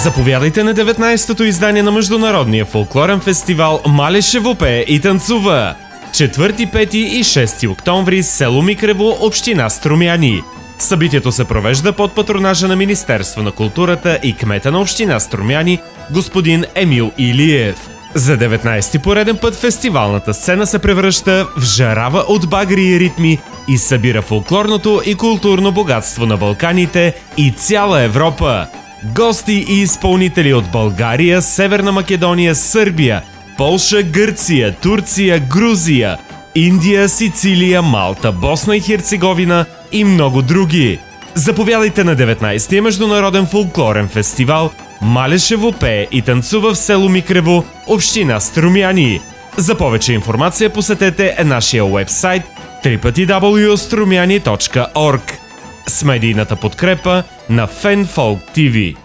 Заповядайте на 19-то издание на Международния фолклорен фестивал Малешево пее и танцува. 4, 5 и 6 октомври, село Микрево, община Струмяни. Събитието се провежда под патронажа на Министерство на културата и кмета на община Струмяни, господин Емил Илиев. За 19-ти пореден път фестивалната сцена се превръща в жарава от багри и ритми и събира фолклорното и културно богатство на Балканите и цяла Европа. Гости и изпълнители от България, Северна Македония, Сърбия, Полша, Гърция, Турция, Грузия, Индия, Сицилия, Малта, Босна и Херцеговина и много други. Заповядайте на 19-ти Международен фолклорен фестивал Малешево пее и танцува в село Микрево, община Струмяни. За повече информация посетете нашия уебсайт www.strumyani.org с медийната подкрепа на FanFolk TV.